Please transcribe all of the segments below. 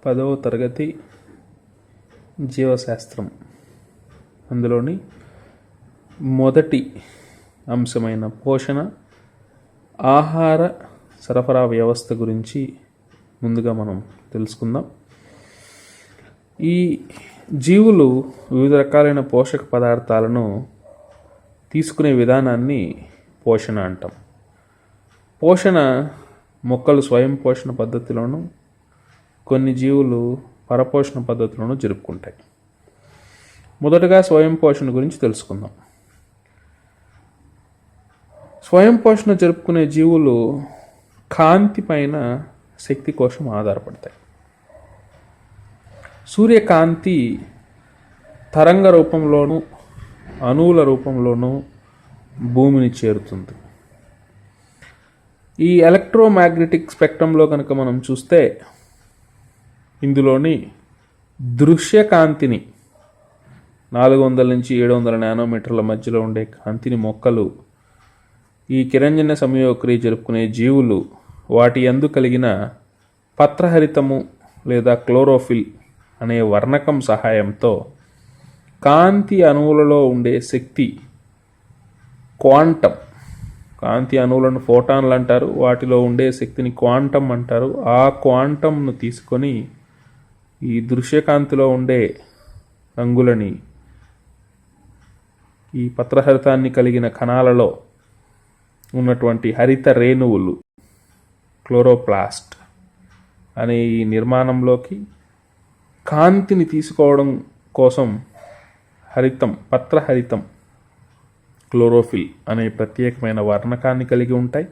10వ తరగతి జీవశాస్త్రం అందులోని మొదటి అంశమైన పోషణ ఆహార సరఫరా వ్యవస్థ గురించి ముందుగా మనం తెలుసుకుందాం. ఈ జీవులు వివిధ రకాలైన పోషక పదార్థాలను తీసుకునే విధానాన్ని పోషణ అంటాం. పోషణ మొక్కలు స్వయం పోషణ పద్ధతిలోను, కొన్ని జీవులు పరపోషణ పద్ధతిలోనూ జరుపుకుంటాయి. మొదటగా స్వయం పోషణ గురించి తెలుసుకుందాం. స్వయం పోషణ జరుపుకునే జీవులు కాంతి పైన శక్తి కోసం ఆధారపడతాయి. సూర్యకాంతి తరంగ రూపంలోనూ అణువుల రూపంలోనూ భూమిని చేరుతుంది. ఈ ఎలక్ట్రోమాగ్నెటిక్ స్పెక్ట్రంలో కనుక మనం చూస్తే ఇందులోని దృశ్యకాంతిని 400 నుంచి 700 నానోమీటర్ల మధ్యలో ఉండే కాంతిని మొక్కలు, ఈ కిరణజన్య సంయోగక్రియ జరుపుకునే జీవులు వాటి యందు కలిగిన పత్రహరితము లేదా క్లోరోఫిల్ అనే వర్ణకం సహాయంతో కాంతి అణువులలో ఉండే శక్తి క్వాంటం, కాంతి అణువులను ఫోటాన్లు అంటారు, వాటిలో ఉండే శక్తిని క్వాంటం అంటారు. ఆ క్వాంటంను తీసుకొని ఈ దృశ్యకాంతిలో ఉండే రంగులని ఈ పత్రహరితాన్ని కలిగిన కణాలలో ఉన్నటువంటి హరిత రేణువులు క్లోరోప్లాస్ట్ అనే ఈ నిర్మాణంలోకి కాంతిని తీసుకోవడం కోసం పత్రహరితం క్లోరోఫిల్ అనే ప్రత్యేకమైన వర్ణకాన్ని కలిగి ఉంటాయి.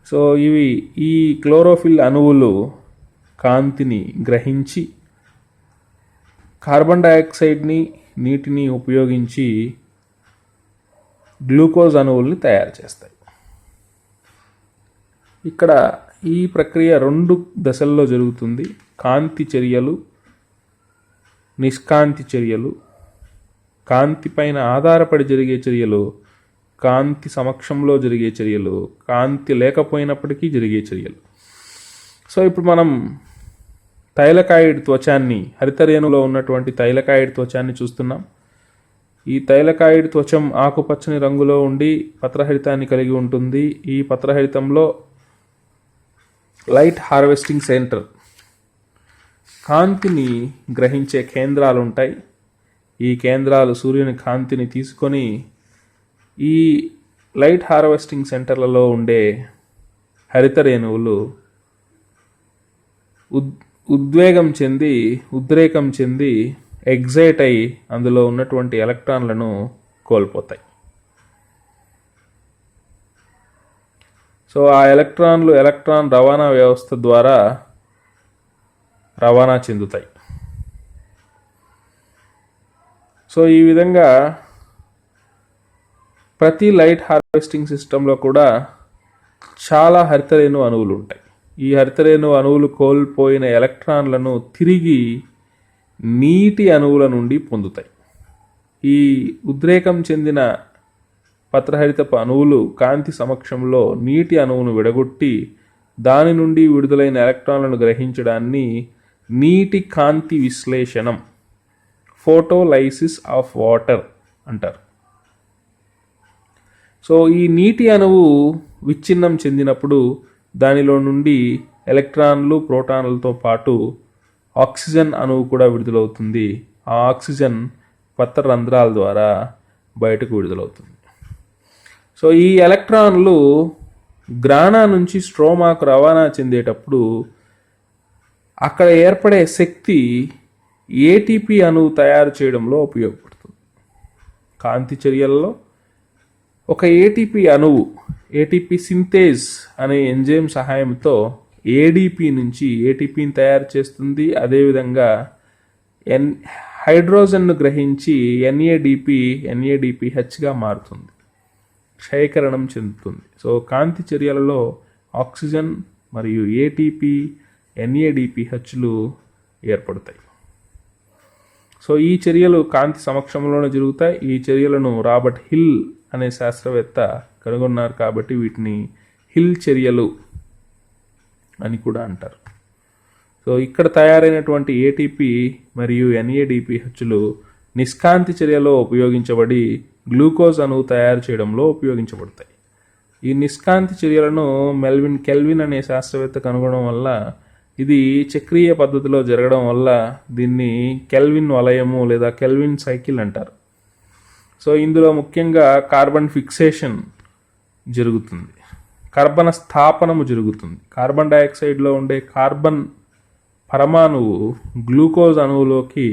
సో ఈ క్లోరోఫిల్ అణువులు కాంతిని గ్రహించి కార్బన్ డయాక్సైడ్ని, నీటిని ఉపయోగించి గ్లూకోజ్ అణువుల్ని తయారు చేస్తాయి. ఇక్కడ ఈ ప్రక్రియ 2 దశల్లో జరుగుతుంది. కాంతి చర్యలు, నిష్కాంతి చర్యలు. కాంతి పైన ఆధారపడి జరిగే చర్యలు, కాంతి సమక్షంలో జరిగే చర్యలు, కాంతి లేకపోయినప్పటికీ జరిగే చర్యలు. సో ఇప్పుడు మనం థైలకాయిడ్ త్వచాన్ని, హరితరేణులో ఉన్నటువంటి థైలకాయిడ్ త్వచాన్ని చూస్తున్నాం. ఈ థైలకాయిడ్ త్వచం ఆకుపచ్చని రంగులో ఉండి పత్రహరితాన్ని కలిగి ఉంటుంది. ఈ పత్రహరితంలో లైట్ హార్వెస్టింగ్ సెంటర్, కాంతిని గ్రహించే కేంద్రాలు ఉంటాయి. ఈ కేంద్రాలు సూర్యుని కాంతిని తీసుకొని ఈ లైట్ హార్వెస్టింగ్ సెంటర్లలో ఉండే హరిత రేణువులు ఉద్రేకం చెంది ఎగ్జైట్ అయి అందులో ఉన్నటువంటి ఎలక్ట్రాన్లను కోల్పోతాయి. సో ఆ ఎలక్ట్రాన్ రవాణా వ్యవస్థ ద్వారా రవాణా చెందుతాయి. సో ఈ విధంగా ప్రతి లైట్ హార్వెస్టింగ్ సిస్టంలో కూడా చాలా హరితరేణు అణువులు ఉంటాయి. ఈ హరితరేణు అణువులు కోల్పోయిన ఎలక్ట్రాన్లను తిరిగి నీటి అణువుల నుండి పొందుతాయి. ఈ ఉద్రేకం చెందిన పత్రహరితపు అణువులు కాంతి సమక్షంలో నీటి అణువును విడగొట్టి దాని నుండి విడుదలైన ఎలక్ట్రాన్లను గ్రహించడాన్ని నీటి కాంతి విశ్లేషణం, ఫోటోలైసిస్ ఆఫ్ వాటర్ అంటారు. సో ఈ నీటి అణువు విచ్ఛిన్నం చెందినప్పుడు దానిలో నుండి ఎలక్ట్రాన్లు, ప్రోటాన్లతో పాటు ఆక్సిజన్ అణువు కూడా విడుదలవుతుంది. ఆ ఆక్సిజన్ పత్ర రంధ్రాల ద్వారా బయటకు విడుదలవుతుంది. సో ఈ ఎలక్ట్రాన్లు గ్రానా నుంచి స్ట్రోమాకు రవాణా చెందేటప్పుడు అక్కడ ఏర్పడే శక్తి ఏటీపీ అణువు తయారు చేయడంలో ఉపయోగపడుతుంది. కాంతి చర్యల్లో ఒక ఏటీపీ అణువు, ఏటీపీ సింథేజ్ అనే ఎంజైమ్ సహాయంతో ఏడీపీ నుంచి ఏటీపీని తయారు చేస్తుంది. అదేవిధంగా హైడ్రోజన్ను గ్రహించి ఎన్ఏడిపిహెచ్గా మారుతుంది, క్షయకరణం చెందుతుంది. సో కాంతి చర్యలలో ఆక్సిజన్ మరియు ఏటీపీ, ఎన్ఏడిపిహెచ్లు ఏర్పడతాయి. సో ఈ చర్యలు కాంతి సమక్షంలోనే జరుగుతాయి. ఈ చర్యలను రాబర్ట్ హిల్ అనే శాస్త్రవేత్త కనుగొన్నారు కాబట్టి వీటిని హిల్ చర్యలు అని కూడా అంటారు. సో ఇక్కడ తయారైనటువంటి ఏటీపీ మరియు ఎన్ఏడిపిహెచ్లు నిష్కాంతి చర్యలో ఉపయోగించబడి గ్లూకోజ్ అణువు తయారు చేయడంలో ఉపయోగించబడతాయి. ఈ నిష్కాంతి చర్యలను మెల్విన్ కెల్విన్ అనే శాస్త్రవేత్త కనుగొనడం వల్ల ఇది చక్రీయ పద్ధతిలో జరగడం వల్ల దీన్ని కెల్విన్ వలయము లేదా కెల్విన్ సైకిల్ అంటారు. సో ఇందులో ముఖ్యంగా కార్బన్ ఫిక్సేషన్ జరుగుతుంది, కర్బన స్థాపనము జరుగుతుంది. కార్బన్ డైఆక్సైడ్లో ఉండే కార్బన్ పరమాణువు గ్లూకోజ్ అణువులోకి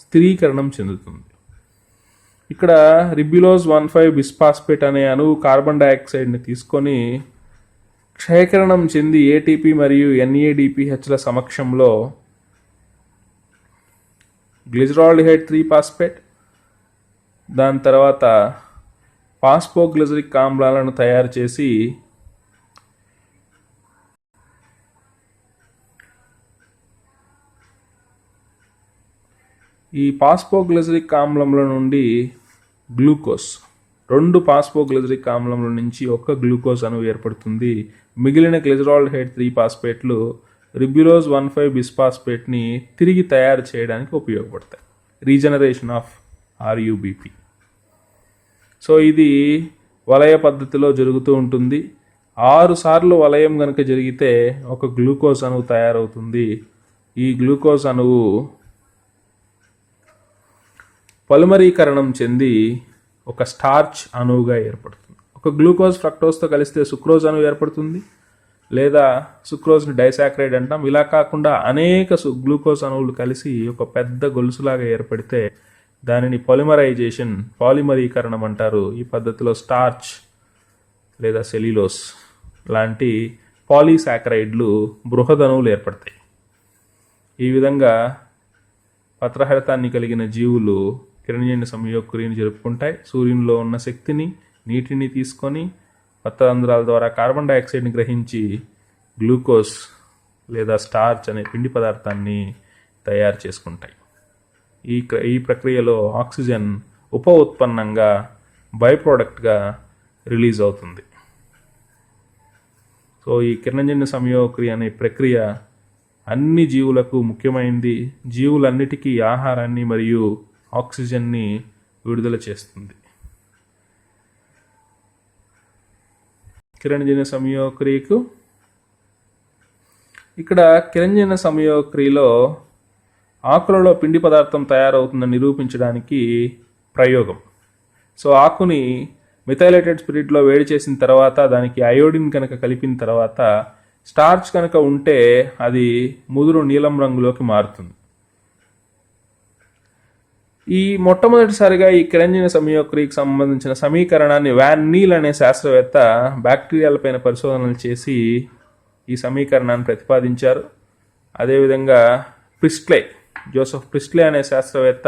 స్థిరీకరణం చెందుతుంది. ఇక్కడ రిబ్యులోజ్ 1,5 బిస్ఫాస్ఫేట్ అనే అణువు కార్బన్ డైఆక్సైడ్ని తీసుకొని క్షయకరణం చెంది ఏటీపీ మరియు ఎన్ఏడిపిహెచ్ల సమక్షంలో గ్లిజరాల్డిహైడ్ 3-ఫాస్ఫేట్, దాని తర్వాత ఫాస్ఫోగ్లిజరిక్ ఆమ్లాలను తయారు చేసి ఈ ఫాస్ఫోగ్లిజరిక్ ఆమ్లంలో నుండి గ్లూకోజ్, 2 ఫాస్ఫోగ్లిజరిక్ ఆమ్లంల నుంచి ఒక గ్లూకోజ్ అణువు ఏర్పడుతుంది. మిగిలిన గ్లిజరాల్డిహైడ్ 3-ఫాస్ఫేట్లు రిబ్యులోజ్ 1,5 బిస్ఫాస్ఫేట్ని తిరిగి తయారు చేయడానికి ఉపయోగపడతాయి. Regeneration of RuBP. సో ఇది వలయ పద్ధతిలో జరుగుతూ ఉంటుంది. 6 సార్లు వలయం కనుక జరిగితే ఒక గ్లూకోజ్ అణువు తయారవుతుంది. ఈ గ్లూకోజ్ అణువు పొలిమరీకరణం చెంది ఒక స్టార్చ్ అణువుగా ఏర్పడుతుంది. ఒక గ్లూకోజ్ ఫ్రక్టోజ్తో కలిస్తే సుక్రోజ్ అణువు ఏర్పడుతుంది, లేదా సుక్రోజ్ని డైసాక్రైడ్ అంటాం. ఇలా కాకుండా అనేక గ్లూకోజ్ అణువులు కలిసి ఒక పెద్ద గొలుసులాగా ఏర్పడితే దానిని పాలిమరీకరణం అంటారు. ఈ పద్ధతిలో స్టార్చ్ లేదా సెల్యులోస్ లాంటి పాలీసాకరైడ్లు బృహదణువులు ఏర్పడతాయి. ఈ విధంగా పత్రహరితాన్ని కలిగిన జీవులు కిరణజన్య సంయోగక్రియను జరుపుకుంటాయి. సూర్యునిలో ఉన్న శక్తిని, నీటిని తీసుకొని పత్రరంధ్రాల ద్వారా కార్బన్ డైఆక్సైడ్ని గ్రహించి గ్లూకోజ్ లేదా స్టార్చ్ అనే పిండి పదార్థాన్ని తయారు చేసుకుంటాయి. ఈ ప్రక్రియలో ఆక్సిజన్ ఉప ఉత్పన్నంగా బై ప్రోడక్ట్గా రిలీజ్ అవుతుంది. సో ఈ కిరణజన్య సంయోగక్రియ అనే ప్రక్రియ అన్ని జీవులకు ముఖ్యమైనది. జీవులన్నిటికీ ఆహారాన్ని మరియు ఆక్సిజన్ని విడుదల చేస్తుంది. కిరణజన్య సంయోగక్రియకు ఇక్కడ కిరణజన్య సంయోగక్రియలో ఆకులలో పిండి పదార్థం తయారవుతుందని నిరూపించడానికి ప్రయోగం. సో ఆకుని మిథైలేటెడ్ స్పిరిట్లో వేడి చేసిన తర్వాత దానికి అయోడిన్ కనుక కలిపిన తర్వాత స్టార్చ్ కనుక ఉంటే అది ముదురు నీలం రంగులోకి మారుతుంది. ఈ మొట్టమొదటిసారిగా ఈ కిరణజన్య సంయోగక్రియకు సంబంధించిన సమీకరణాన్ని వాన్ నీల్ అనే శాస్త్రవేత్త బ్యాక్టీరియాలపైన పరిశోధనలు చేసి ఈ సమీకరణాన్ని ప్రతిపాదించారు. అదేవిధంగా జోసెఫ్ ప్రిస్ట్లే అనే శాస్త్రవేత్త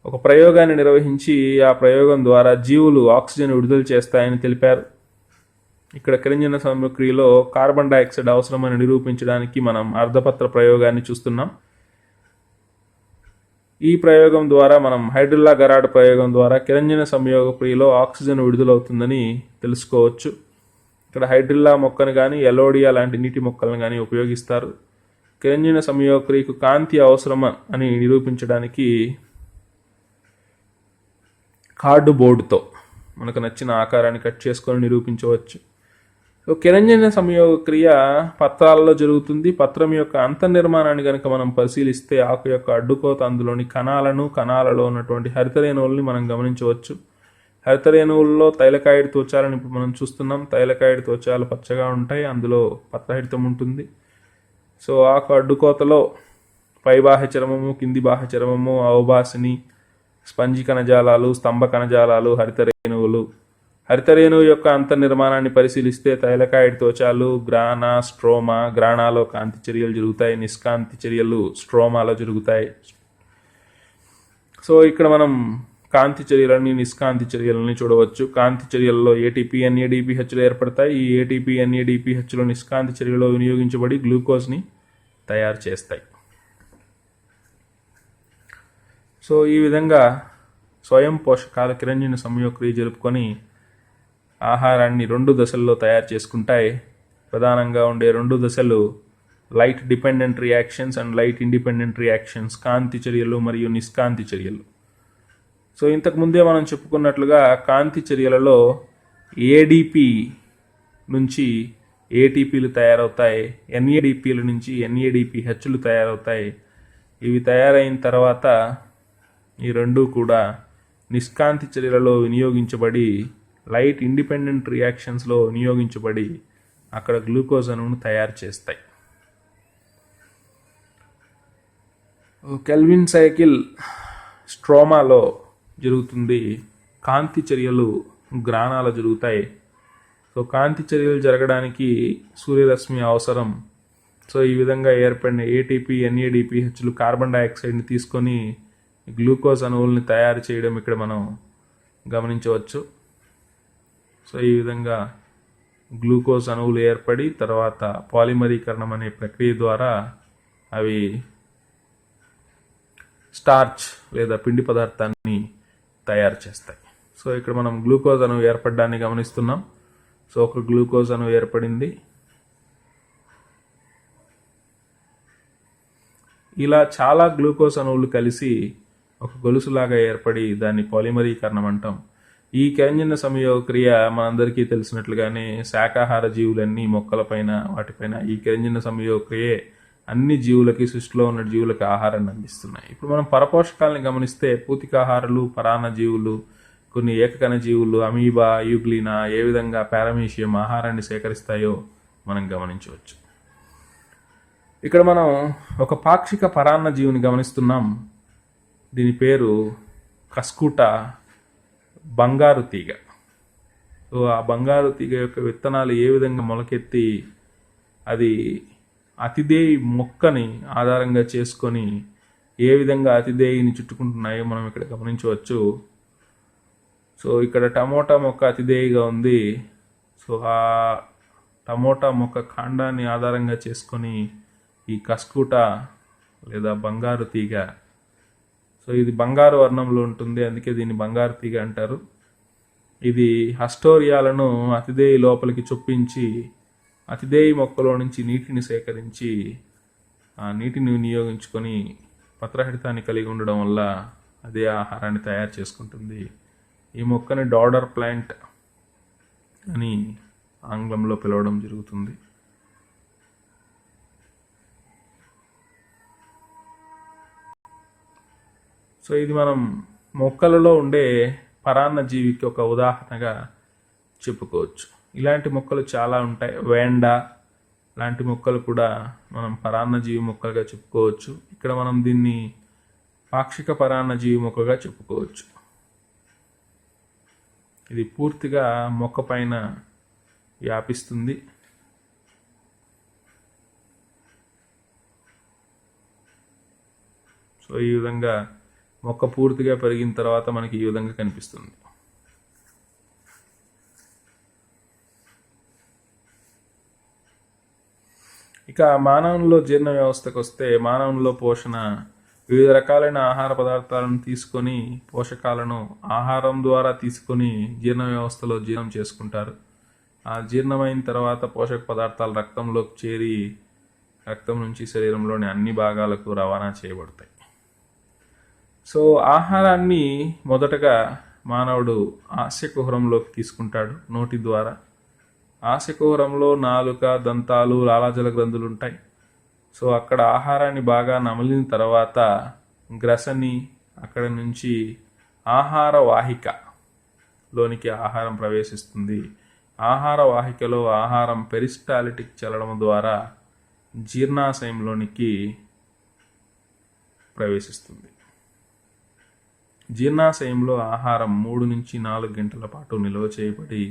ఒక ప్రయోగాన్ని నిర్వహించి ఆ ప్రయోగం ద్వారా జీవులు ఆక్సిజన్ విడుదల చేస్తాయని తెలిపారు. ఇక్కడ కిరణజన్య సంయోగక్రియలో కార్బన్ డైఆక్సైడ్ అవసరమని నిరూపించడానికి మనం అర్ధపత్ర ప్రయోగాన్ని చూస్తున్నాం. ఈ ప్రయోగం ద్వారా మనం హైడ్రిల్లా గరాడ్ ప్రయోగం ద్వారా కిరణజన్య సంయోగక్రియలో ఆక్సిజన్ విడుదలవుతుందని తెలుసుకోవచ్చు. ఇక్కడ హైడ్రిల్లా మొక్కను కానీ ఎలోడియా లాంటి నీటి మొక్కలను కానీ ఉపయోగిస్తారు. కిరణజన్య సంయోగక్రియకు కాంతి అవసరం అని నిరూపించడానికి కార్డు బోర్డుతో మనకు నచ్చిన ఆకారాన్ని కట్ చేసుకొని నిరూపించవచ్చు. సో కిరణజన్య సంయోగక్రియ పత్రాలలో జరుగుతుంది. పత్రం యొక్క అంతర్నిర్మాణాన్ని కనుక మనం పరిశీలిస్తే ఆకు యొక్క అడ్డుకోత, అందులోని కణాలలో ఉన్నటువంటి హరితరేణువుల్ని మనం గమనించవచ్చు. హరితరేణువుల్లో తైలకాయిడ్ త్వచాలను ఇప్పుడు మనం చూస్తున్నాం. తైలకాయిడ్ త్వచాలు పచ్చగా ఉంటాయి, అందులో పత్రహరితం ఉంటుంది. సో ఆకు అడ్డుకోతలో పై బాహ్య చర్మము, కింది బాహ్య చర్మము, అవభాసిని, స్పంజి కణజాలాలు, స్తంభ కణజాలాలు, హరితరేణువులు. హరితరేణువు యొక్క అంతర్నిర్మాణాన్ని పరిశీలిస్తే తైలకాయిడ్ త్వచాలు, స్ట్రోమా. గ్రాణాలో కాంతి చర్యలు జరుగుతాయి, నిష్కాంతి చర్యలు స్ట్రోమాలో జరుగుతాయి. సో ఇక్కడ మనం కాంతి చర్యలని, నిష్కాంతి చర్యలని చూడవచ్చు. కాంతి చర్యల్లో ఏటీపీ, ఎన్ఏడిపిహెచ్లు ఏర్పడతాయి. ఈ ఏటీపీ, ఎన్ఏడిపిహెచ్లు నిష్కాంతి చర్యలో వినియోగించబడి గ్లూకోజ్ని తయారు చేస్తాయి. సో ఈ విధంగా స్వయం పోషకాల కిరణజన్య సంయోగక్రియ జరుపుకొని ఆహారాన్ని 2 దశల్లో తయారు చేసుకుంటాయి. ప్రధానంగా ఉండే 2 దశలు light dependent reactions and light independent reactions, కాంతి చర్యలు మరియు నిష్కాంతి చర్యలు. సో ఇంతకుముందే మనం చెప్పుకున్నట్లుగా కాంతి చర్యలలో ఏడిపి నుంచి ఏటీపీలు తయారవుతాయి, ఎన్ఏడిపిల నుంచి ఎన్ఏడిపిహెచ్లు తయారవుతాయి. ఇవి తయారైన తర్వాత ఈ రెండూ కూడా నిష్కాంతి చర్యలలో వినియోగించబడి లైట్ ఇండిపెండెంట్ రియాక్షన్స్లో వినియోగించబడి అక్కడ గ్లూకోజ్ అణువును తయారు చేస్తాయి. కెల్విన్ సైకిల్ స్ట్రోమాలో జరుగుతుంది. కాంతి చర్యలు గ్రానాలు జరుగుతాయి. సో కాంతి చర్యలు జరగడానికి సూర్యరశ్మి అవసరం. సో ఈ విధంగా ఏర్పడిన ఏటీపీ ఎన్ఏడిపిహెచ్లు కార్బన్ డైఆక్సైడ్ని తీసుకొని గ్లూకోజ్ అణువుల్ని తయారు చేయడం ఇక్కడ మనం గమనించవచ్చు. సో ఈ విధంగా గ్లూకోజ్ అణువులు ఏర్పడి తర్వాత పాలిమరీకరణం అనే ప్రక్రియ ద్వారా అవి స్టార్చ్ లేదా పిండి పదార్థాన్ని తయారు చేస్తాయి. సో ఇక్కడ మనం గ్లూకోజ్ అణువు ఏర్పడడాన్ని గమనిస్తున్నాం. సో ఒక గ్లూకోజ్ అణువు ఏర్పడింది. ఇలా చాలా గ్లూకోజ్ అణువులు కలిసి ఒక గొలుసులాగా ఏర్పడి దాన్ని పాలిమరీకరణం అంటాం. ఈ కిరణజన్య సంయోగ క్రియ మనందరికీ తెలిసినట్లుగానే శాకాహార జీవులన్నీ మొక్కలపైన వాటిపైన ఈ కిరణజన్య సంయోగ క్రియే అన్ని జీవులకి, సృష్టిలో ఉన్న జీవులకి ఆహారాన్ని అందిస్తున్నాయి. ఇప్పుడు మనం పరపోషకాలని గమనిస్తే పూతికాహారులు, పరాన్న జీవులు, కొన్ని ఏకకణ జీవులు, అమీబా, యూగ్లీనా ఏ విధంగా పారామీషియం ఆహారాన్ని సేకరిస్తాయో మనం గమనించవచ్చు. ఇక్కడ మనం ఒక పాక్షిక పరాన్న జీవిని గమనిస్తున్నాం. దీని పేరు కస్కుట బంగారు తీగ. సో ఆ బంగారు తీగ యొక్క విత్తనాలు ఏ విధంగా మొలకెత్తి అది అతిదేయి మొక్కని ఆధారంగా చేసుకొని ఏ విధంగా అతిదేయిని చుట్టుకుంటున్నాయో మనం ఇక్కడ గమనించవచ్చు. సో ఇక్కడ టమోటా మొక్క అతిదేయిగా ఉంది. సో ఆ టమోటా మొక్క కాండాన్ని ఆధారంగా చేసుకొని ఈ కస్కుట లేదా బంగారు తీగ, సో ఇది బంగారు వర్ణంలో ఉంటుంది, అందుకే దీన్ని బంగారు తీగ అంటారు. ఇది హస్టోరియాలను అతిదేయి లోపలికి చొప్పించి అతిదేయి మొక్కలో నుంచి నీటిని సేకరించి ఆ నీటిని వినియోగించుకొని పత్రహితాన్ని కలిగి ఉండడం వల్ల అదే ఆహారాన్ని తయారు చేసుకుంటుంది. ఈ మొక్కని డాడర్ ప్లాంట్ అని ఆంగ్లంలో పిలవడం జరుగుతుంది. సో ఇది మనం మొక్కలలో ఉండే పరాన్న జీవికి ఒక ఉదాహరణగా చెప్పుకోవచ్చు. ఇలాంటి మొక్కలు చాలా ఉంటాయి. వేండా లాంటి మొక్కలు కూడా మనం పరాన్న జీవి మొక్కలుగా చెప్పుకోవచ్చు. ఇక్కడ మనం దీన్ని పాక్షిక పరాన్న జీవి మొక్కగా చెప్పుకోవచ్చు. ఇది పూర్తిగా మొక్క పైన వ్యాపిస్తుంది. సో ఈ విధంగా మొక్క పూర్తిగా పెరిగిన తర్వాత మనకి ఈ విధంగా కనిపిస్తుంది. ఇక మానవుల్లో జీర్ణ వ్యవస్థకు వస్తే, మానవుల్లో పోషణ వివిధ రకాలైన ఆహార పదార్థాలను తీసుకొని పోషకాలను ఆహారం ద్వారా తీసుకొని జీర్ణ వ్యవస్థలో జీర్ణం చేసుకుంటారు. ఆ జీర్ణమైన తర్వాత పోషక పదార్థాలు రక్తంలోకి చేరి రక్తం నుంచి శరీరంలోని అన్ని భాగాలకు రవాణా చేయబడతాయి. సో ఆహారాన్ని మొదటగా మానవుడు ఆస్యకుహరంలోకి తీసుకుంటాడు నోటి ద్వారా. ఆస్యకుహరంలో నాలుక, దంతాలు, లాలాజల గ్రంథులు ఉంటాయి. సో అక్కడ ఆహారాన్ని బాగా నమిలిన తర్వాత గ్రసని, అక్కడ నుంచి ఆహార వాహికలోనికి ఆహారం ప్రవేశిస్తుంది. ఆహార వాహికలో ఆహారం పెరిస్టాలిటిక్ చలనం ద్వారా జీర్ణాశయంలోనికి ప్రవేశిస్తుంది. జీర్ణాశయంలో ఆహారం 3 నుంచి 4 గంటల పాటు నిల్వ చేయబడి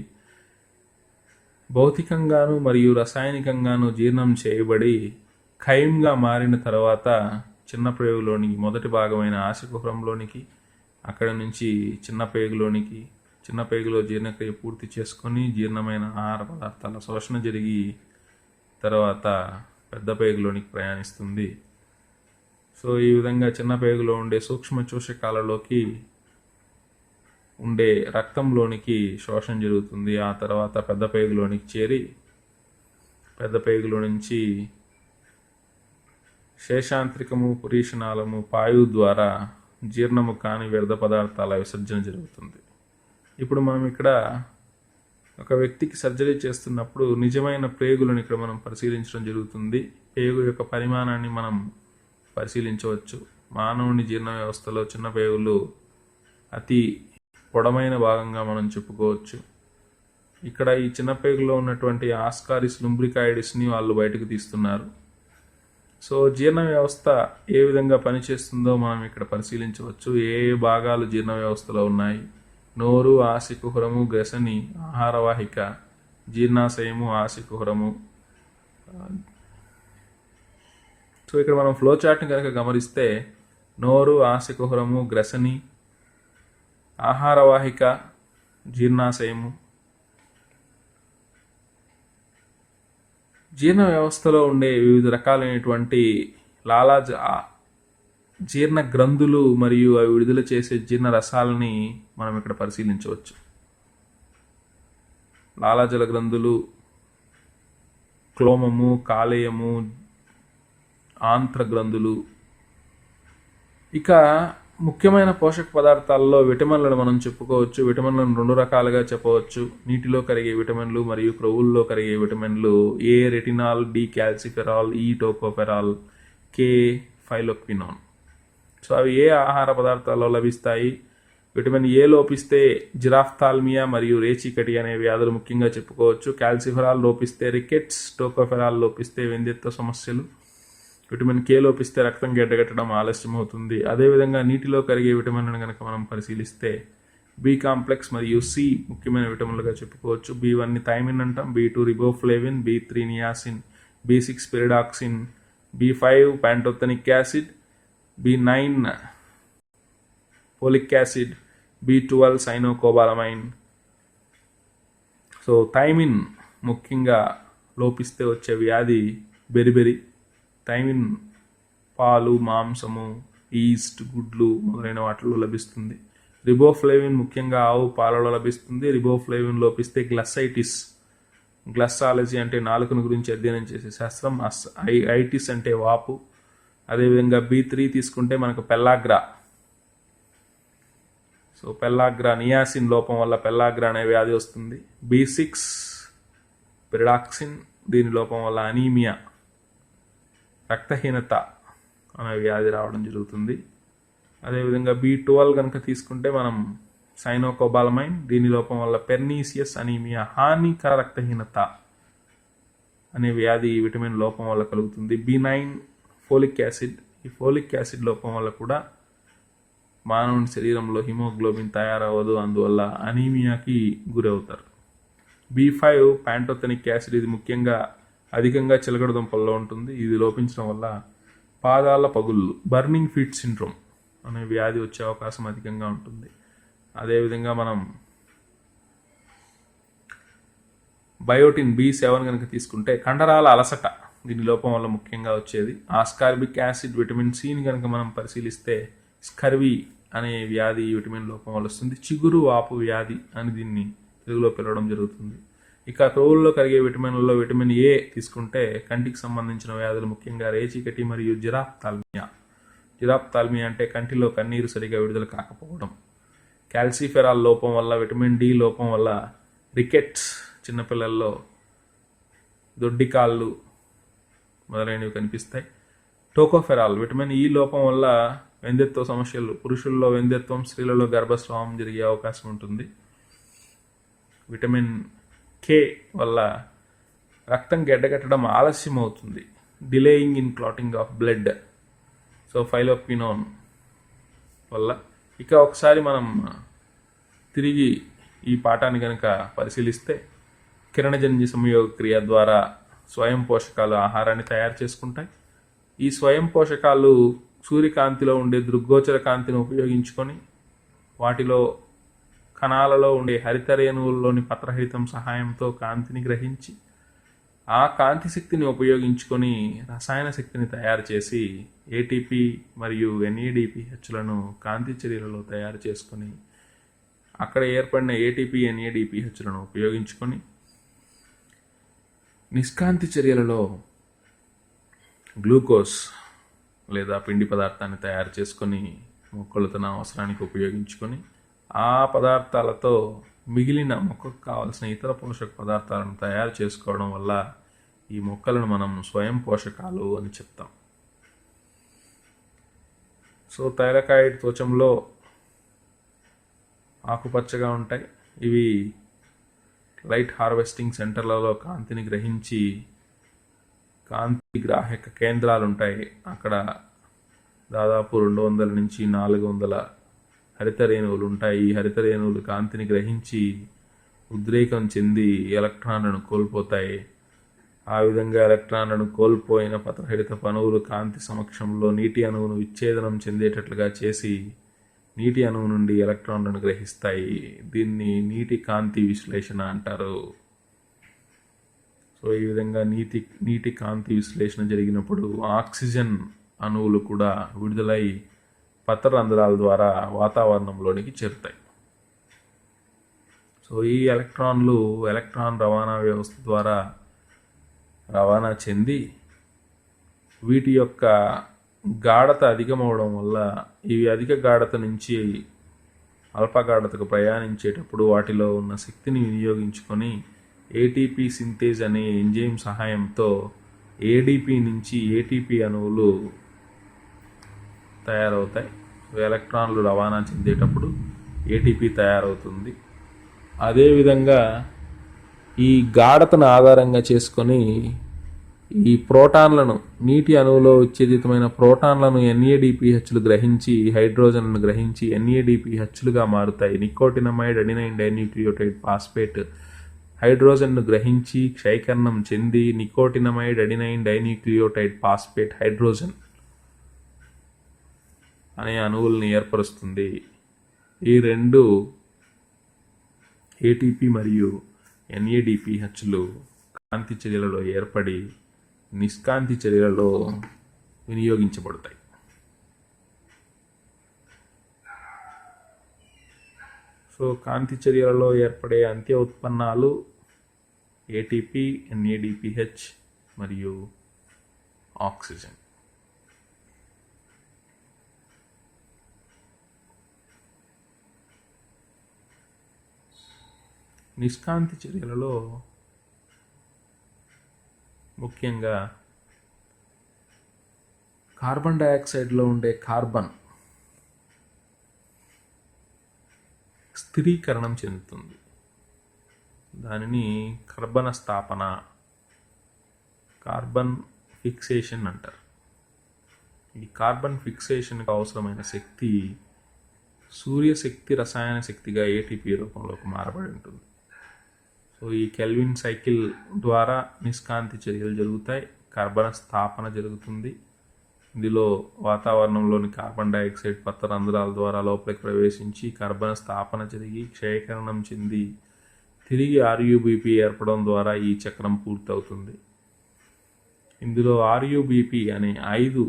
భౌతికంగాను మరియు రసాయనికంగాను జీర్ణం చేయబడి ఖైమ్గా మారిన తర్వాత చిన్న పేగులోనికి మొదటి భాగమైన ఆశకుహరంలోనికి, అక్కడ నుంచి చిన్న పేగులోనికి, చిన్న పేగులో జీర్ణక్రియ పూర్తి చేసుకొని జీర్ణమైన ఆహార పదార్థాల శోషణ జరిగి తర్వాత పెద్ద పేగులోనికి ప్రయాణిస్తుంది. సో ఈ విధంగా చిన్న పేగులో ఉండే సూక్ష్మ చూషకాలలోకి ఉండే రక్తంలోనికి శోషణ జరుగుతుంది. ఆ తర్వాత పెద్ద పేగులోనికి చేరి పెద్ద పేగులో నుంచి శేషాంత్రికము, పురీషనాళము, పాయువు ద్వారా జీర్ణము కాని వ్యర్థ పదార్థాల విసర్జన జరుగుతుంది. ఇప్పుడు మనం ఇక్కడ ఒక వ్యక్తికి సర్జరీ చేస్తున్నప్పుడు నిజమైన ప్రేగులను ఇక్కడ మనం పరిశీలించడం జరుగుతుంది. పేగు యొక్క పరిమాణాన్ని మనం పరిశీలించవచ్చు. మానవుని జీర్ణ వ్యవస్థలో చిన్న పేగులు అతి పొడమైన భాగంగా మనం చెప్పుకోవచ్చు. ఇక్కడ ఈ చిన్న పేగులో ఉన్నటువంటి ఆస్కారిస్ లుంబ్రికాయిడిస్ని వాళ్ళు బయటకు తీస్తున్నారు. సో జీర్ణ వ్యవస్థ ఏ విధంగా పనిచేస్తుందో మనం ఇక్కడ పరిశీలించవచ్చు. ఏ భాగాలు జీర్ణ వ్యవస్థలో ఉన్నాయి? నోరు, ఆసికుహరము, గ్రసని, ఆహారవాహిక, జీర్ణాశయము, ఆసికుహరము. సో ఇక్కడ మనం ఫ్లో చార్ట్ని కనుక గమనిస్తే నోరు, ఆసికుహరము, గ్రసని, ఆహారవాహిక, జీర్ణాశయము. జీర్ణ వ్యవస్థలో ఉండే వివిధ రకాలైనటువంటి లాలాజ జీర్ణ గ్రంథులు మరియు అవి విడుదల చేసే జీర్ణ రసాలని మనం ఇక్కడ పరిశీలించవచ్చు. లాలాజల గ్రంథులు, క్లోమము, కాలేయము, ఆంత్ర గ్రంథులు. ఇక ముఖ్యమైన పోషక పదార్థాల్లో విటమిన్లను మనం చెప్పుకోవచ్చు. విటమిన్లను 2 రకాలుగా చెప్పవచ్చు. నీటిలో కరిగే విటమిన్లు మరియు క్రొవ్వుల్లో కరిగే విటమిన్లు. ఏ రెటినాల్, డి క్యాల్సిఫెరాల్, ఈ టోకోఫెరాల్, కే ఫైలోక్వినాన్. సో అవి ఏ ఆహార పదార్థాల్లో లభిస్తాయి? విటమిన్ ఏ లోపిస్తే జిరాఫ్థాల్మియా మరియు రేచీకటి అనే వ్యాధులు ముఖ్యంగా చెప్పుకోవచ్చు. క్యాల్సిఫెరాల్ లోపిస్తే రికెట్స్, టోకోఫెరాల్ లోపిస్తే వెందెత్వ సమస్యలు, విటమిన్ కే లోపిస్తే రక్తం గడ్డగట్టడం ఆలస్యం అవుతుంది. అదేవిధంగా నీటిలో కరిగే విటమిన్లను కనుక మనం పరిశీలిస్తే బి కాంప్లెక్స్ మరియు సి ముఖ్యమైన విటమిన్లుగా చెప్పుకోవచ్చు. B1ని థైమిన్ అంటాం, B2 riboflavin, B3 niacin, B6 pyridoxine, B5 pantothenic acid, B9 folic acid, B12 cyanocobalamin. So thiamine ముఖ్యంగా లోపిస్తే వచ్చే వ్యాధి బెరిబెరి. థైమిన్ పాలు, మాంసము, ఈస్ట్, గుడ్లు మొదలైన వాటిలో లభిస్తుంది. రిబోఫ్లేవిన్ ముఖ్యంగా ఆవు పాలలో లభిస్తుంది. రిబోఫ్లేవిన్ లోపిస్తే గ్లస్సైటిస్, గ్లస్సాలజీ అంటే నాలుకను గురించి అధ్యయనం చేసే శాస్త్రం, ఐటిస్ అంటే వాపు. అదేవిధంగా B3 తీసుకుంటే మనకు పెల్లాగ్రా. సో పెల్లాగ్రా నియాసిన్ లోపం వల్ల పెల్లాగ్రా అనే వ్యాధి వస్తుంది. B6 పిరిడాక్సిన్, దీని లోపం వల్ల అనీమియా, రక్తహీనత అనే వ్యాధి రావడం జరుగుతుంది. అదేవిధంగా B12 కనుక తీసుకుంటే మనం సైనోకోబాలమైన్, దీని లోపం వల్ల పెర్నీసియస్ అనీమియా, హానికర రక్తహీనత అనే వ్యాధి విటమిన్ లోపం వల్ల కలుగుతుంది. B9 ఫోలిక్ యాసిడ్, ఈ ఫోలిక్ యాసిడ్ లోపం వల్ల కూడా మానవుని శరీరంలో హిమోగ్లోబిన్ తయారవ్వదు, అందువల్ల అనీమియాకి గురవుతారు. B5 ప్యాంటోథెనిక్ యాసిడ్, ఇది ముఖ్యంగా అధికంగా చిలకడ దుంపల్లో ఉంటుంది. ఇది లోపించడం వల్ల పాదాల పగుళ్ళు, బర్నింగ్ ఫీట్ సిండ్రోమ్ అనే వ్యాధి వచ్చే అవకాశం అధికంగా ఉంటుంది. అదేవిధంగా మనం బయోటిన్ B7 కనుక తీసుకుంటే కండరాల అలసట, దీని లోపం వల్ల ముఖ్యంగా వచ్చేది. ఆస్కార్బిక్ యాసిడ్, విటమిన్ సిని కనుక మనం పరిశీలిస్తే స్కర్వీ అనే వ్యాధి విటమిన్ లోపం వల్ల వస్తుంది. చిగురు వాపు వ్యాధి అని దీన్ని తెలుగులో పిలవడం జరుగుతుంది. ఇక క్రొవ్వుల్లో కరిగే విటమిన్లలో విటమిన్ ఏ తీసుకుంటే కంటికి సంబంధించిన వ్యాధులు ముఖ్యంగా రేచీకటి మరియు జిరాఫ్థాల్మియా. జిరాఫ్థాల్మియా అంటే కంటిలో కన్నీరు సరిగా విడుదల కాకపోవడం. క్యాల్సిఫెరాల్ లోపం వల్ల, విటమిన్ డి లోపం వల్ల రికెట్స్, చిన్నపిల్లల్లో దొడ్డి కాళ్ళు మొదలైనవి కనిపిస్తాయి. టోకోఫెరాల్, విటమిన్ ఈ లోపం వల్ల వెందెత్వ సమస్యలు, పురుషుల్లో వెందెత్వం, స్త్రీలలో గర్భస్రావం జరిగే అవకాశం ఉంటుంది. విటమిన్ కే వల్ల రక్తం గడ్డగట్టడం ఆలస్యం అవుతుంది, delaying in clotting of blood. So phylloquinone వల్ల. ఇక ఒకసారి మనం తిరిగి ఈ పాఠాన్ని కనుక పరిశీలిస్తే కిరణజన్య సంయోగ క్రియ ద్వారా స్వయం పోషకాలు ఆహారాన్ని తయారు చేసుకుంటాయి. ఈ స్వయం పోషకాలు సూర్యకాంతిలో ఉండే దృగ్గోచర కాంతిని ఉపయోగించుకొని వాటిలో కణాలలో ఉండే హరితరేణువుల్లోని పత్రహితం సహాయంతో కాంతిని గ్రహించి ఆ కాంతి శక్తిని ఉపయోగించుకొని రసాయన శక్తిని తయారు చేసి ఏటీపీ మరియు NADPHలను కాంతి చర్యలలో తయారు చేసుకొని అక్కడ ఏర్పడిన ఏటీపీ NADPHలను ఉపయోగించుకొని నిష్కాంతి చర్యలలో గ్లూకోజ్ లేదా పిండి పదార్థాన్ని తయారు చేసుకొని మొక్కలు తన అవసరానికి ఉపయోగించుకొని ఆ పదార్థాలతో మిగిలిన మొక్కకు కావాల్సిన ఇతర పోషక పదార్థాలను తయారు చేసుకోవడం వల్ల ఈ మొక్కలను మనం స్వయం పోషకాలు అని చెప్తాం. సో థైలకాయిడ్ త్వచంలో ఆకుపచ్చగా ఉంటాయి. ఇవి లైట్ హార్వెస్టింగ్ సెంటర్లలో కాంతిని గ్రహించి కాంతి గ్రాహక కేంద్రాలు ఉంటాయి. అక్కడ దాదాపు 200 నుంచి 400 హరిత రేణువులు ఉంటాయి. ఈ హరిత రేణువులు కాంతిని గ్రహించి ఉద్రేకం చెంది ఎలక్ట్రాన్లను కోల్పోతాయి. ఆ విధంగా ఎలక్ట్రాన్లను కోల్పోయిన పత్రహరిత అణువులు కాంతి సమక్షంలో నీటి అణువును విచ్ఛేదనం చెందేటట్లుగా చేసి నీటి అణువు నుండి ఎలక్ట్రాన్లను గ్రహిస్తాయి. దీన్ని నీటి కాంతి విశ్లేషణ అంటారు. సో ఈ విధంగా నీటి కాంతి విశ్లేషణ జరిగినప్పుడు ఆక్సిజన్ అణువులు కూడా విడుదలై పత్ర రంధ్రాల ద్వారా వాతావరణంలోనికి చేరుతాయి. సో ఈ ఎలక్ట్రాన్లు ఎలక్ట్రాన్ రవాణా వ్యవస్థ ద్వారా రవాణా చెంది వీటి యొక్క గాఢత అధికమవడం వల్ల ఇవి అధిక గాఢత నుంచి అల్ప గాఢతకు ప్రయాణించేటప్పుడు వాటిలో ఉన్న శక్తిని వినియోగించుకొని ఏటీపీ సింథేజ్ అనే ఎంజైమ్ సహాయంతో ఏడీపీ నుంచి ఏటీపీ అణువులు తయారవుతాయి. ఎలక్ట్రాన్లు రవాణా చెందేటప్పుడు ఏటీపీ తయారవుతుంది. అదేవిధంగా ఈ గాఢతను ఆధారంగా చేసుకొని ఈ ప్రోటాన్లను నీటి అణువులో ఉత్తేజితమైన ప్రోటాన్లను ఎన్ఏడిపిహెచ్లు గ్రహించి హైడ్రోజన్లను గ్రహించి ఎన్ఏడిపిహెచ్లుగా మారుతాయి. నికోటినమైడ్ అడినైన్ డైన్యూక్లియోటైడ్ ఫాస్ఫేట్ హైడ్రోజన్ను గ్రహించి క్షయకరణం చెంది nicotinamide adenine dinucleotide phosphate hydrogen అనే అణువుల్ని ఏర్పరుస్తుంది. ఈ రెండు ఏటీపీ మరియు ఎన్ఏడిపిహెచ్లు కాంతి చర్యలలో ఏర్పడి నిష్కాంతి చర్యలలో వినియోగించబడతాయి. సో కాంతి చర్యలలో ఏర్పడే అంత్య ఉత్పన్నాలు ఏటీపీ, ఎన్ఏడిపిహెచ్ మరియు ఆక్సిజన్. నిష్కాంతి చర్యలలో ముఖ్యంగా కార్బన్ డయాక్సైడ్లో ఉండే కార్బన్ స్థిరీకరణం చెందుతుంది. దానిని కర్బన స్థాపన, కార్బన్ ఫిక్సేషన్ అంటారు. ఈ కార్బన్ ఫిక్సేషన్కి అవసరమైన శక్తి సూర్యశక్తి రసాయన శక్తిగా ఏటీపీ రూపంలోకి మారబడి ఉంటుంది. సో ఈ కెల్విన్ సైకిల్ ద్వారా నిష్కాంతి చర్యలు జరుగుతాయి. కార్బన స్థాపన జరుగుతుంది. ఇందులో వాతావరణంలోని కార్బన్ డైఆక్సైడ్ పత్ర రంధ్రాల ద్వారా లోపలికి ప్రవేశించి కార్బన స్థాపన జరిగి క్షయకరణం చెంది తిరిగి ఆర్యుబిపి ఏర్పడడం ద్వారా ఈ చక్రం పూర్తవుతుంది. ఇందులో ఆర్యుబిపి అనే 5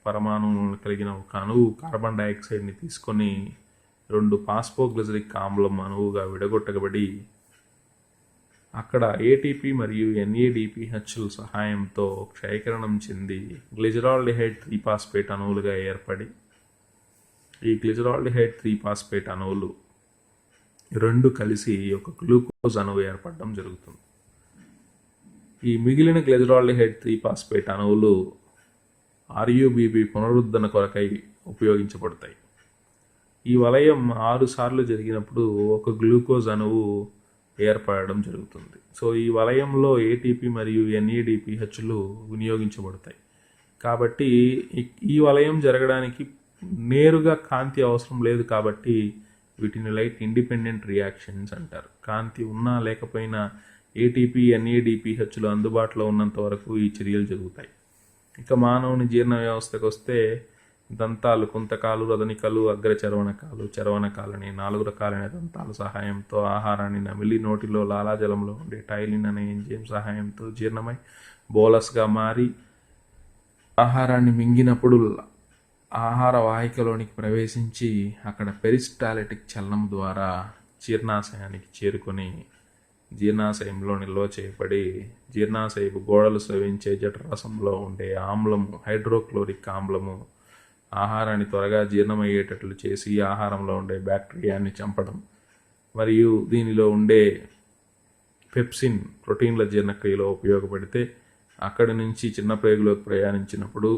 పరమాణువులను కలిగిన ఒక అణువు కార్బన్ డైఆక్సైడ్ని తీసుకొని 2 ఫాస్ఫోగ్లిజరిక్ ఆమ్లం అణువుగా విడగొట్టబడి అక్కడ ఏటీపీ మరియు ఎన్ఏడిపిహెచ్ల సహాయంతో క్షయకరణం చెంది గ్లిజరాల్డిహైడ్ 3-ఫాస్ఫేట్ అణువులుగా ఏర్పడి ఈ గ్లిజరాల్డిహైడ్ 3-ఫాస్ఫేట్ అణువులు 2 కలిసి ఒక గ్లూకోజ్ అణువు ఏర్పడడం జరుగుతుంది. ఈ మిగిలిన గ్లిజరాల్డిహైడ్ 3-ఫాస్ఫేట్ అణువులు ఆర్యుబిపి పునరుద్ధరణ కొరకై ఉపయోగించబడతాయి. ఈ వలయం 6 సార్లు జరిగినప్పుడు ఒక గ్లూకోజ్ అణువు ఏర్పడడం జరుగుతుంది. సో ఈ వలయంలో ఏటీపీ మరియు ఎన్ఏడిపిహెచ్లు వినియోగించబడతాయి. కాబట్టి ఈ వలయం జరగడానికి నేరుగా కాంతి అవసరం లేదు. కాబట్టి వీటిని లైట్ ఇండిపెండెంట్ రియాక్షన్స్ అంటారు. కాంతి ఉన్నా లేకపోయినా ఏటీపీ, ఎన్ఏడిపిహెచ్లు అందుబాటులో ఉన్నంత వరకు ఈ చర్యలు జరుగుతాయి. ఇక మానవుని జీర్ణ వ్యవస్థకు వస్తే దంతాలు, కుంతకాలు, రదనికలు, అగ్రచర్వణకాలు, చర్వణకాలని 4 రకాలైన దంతాల సహాయంతో ఆహారాన్ని నమిలి నోటిలో లాలాజలంలో ఉండే టైలిన్ అనే ఎంజైమ్ సహాయంతో జీర్ణమై బోలస్గా మారి ఆహారాన్ని మింగినప్పుడు ఆహార వాహికలోనికి ప్రవేశించి అక్కడ పెరిస్టాలిటిక్ చలనం ద్వారా జీర్ణాశయానికి చేరుకొని జీర్ణాశయంలో నిల్వ చేయబడి జీర్ణాశయపు గోడలు స్రవించే జఠరసంలో ఉండే ఆమ్లము, హైడ్రోక్లోరిక్ ఆమ్లము ఆహారాన్ని త్వరగా జీర్ణమయ్యేటట్లు చేసి ఆహారంలో ఉండే బ్యాక్టీరియాని చంపడం, మరియు దీనిలో ఉండే పెప్సిన్ ప్రోటీన్ల జీర్ణక్రియలో ఉపయోగపడితే అక్కడి నుంచి చిన్న ప్రేగులోకి ప్రయాణించినప్పుడు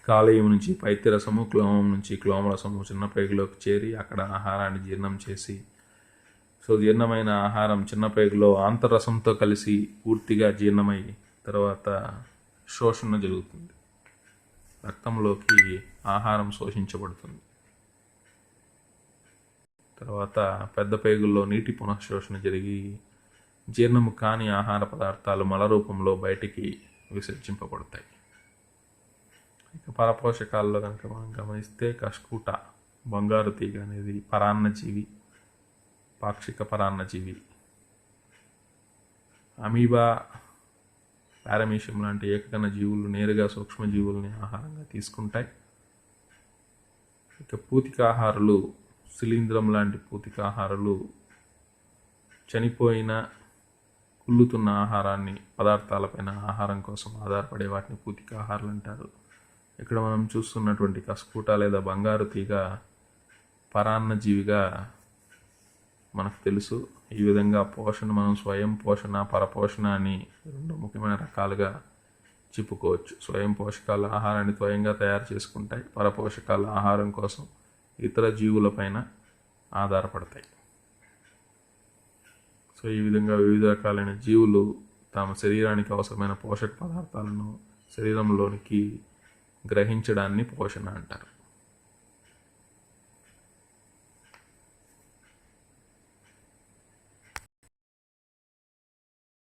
కాలేయం నుంచి పైత్యరసము, క్లోమం నుంచి క్లోమరసము చిన్న ప్రేగులోకి చేరి అక్కడ ఆహారాన్ని జీర్ణం చేసి, సో జీర్ణమైన ఆహారం చిన్న ప్రేగులో ఆంతరసంతో కలిసి పూర్తిగా జీర్ణమై తర్వాత శోషణ జరుగుతుంది, రక్తంలోకి ఆహారం శోషించబడుతుంది. తర్వాత పెద్ద పేగుల్లో నీటి పునఃశోషణ జరిగి జీర్ణము కాని ఆహార పదార్థాలు మల రూపంలో బయటికి విసర్జింపబడతాయి. ఇక పరపోషకాల్లో కనుక మనం గమనిస్తే కస్కూట, బంగారు తీగ అనేది పరాన్నజీవి, పాక్షిక పరాన్నజీవి. అమీబా, పారమీషియం లాంటి ఏకకణ జీవులు నేరుగా సూక్ష్మజీవుల్ని ఆహారంగా తీసుకుంటాయి. ఇక పూతికాహారులు, శిలీంధ్రం లాంటి పూతికాహారులు చనిపోయిన కుళ్ళుతున్న ఆహారాన్ని పదార్థాలపైన ఆహారం కోసం ఆధారపడే వాటిని పూతికాహారులు అంటారు. ఇక్కడ మనం చూస్తున్నటువంటి కస్కూట లేదా బంగారు తీగ పరాన్నజీవిగా మనకు తెలుసు. ఈ విధంగా పోషణ మనం స్వయం పోషణ, పరపోషణ అని రెండు ముఖ్యమైన రకాలుగా చెప్పుకోవచ్చు. స్వయం పోషకాలు ఆహారాన్ని స్వయంగా తయారు చేసుకుంటాయి, పరపోషకాలు ఆహారం కోసం ఇతర జీవులపైన ఆధారపడతాయి. సో ఈ విధంగా వివిధ రకాలైన జీవులు తమ శరీరానికి అవసరమైన పోషక పదార్థాలను శరీరంలోనికి గ్రహించడాన్ని పోషణ అంటారు.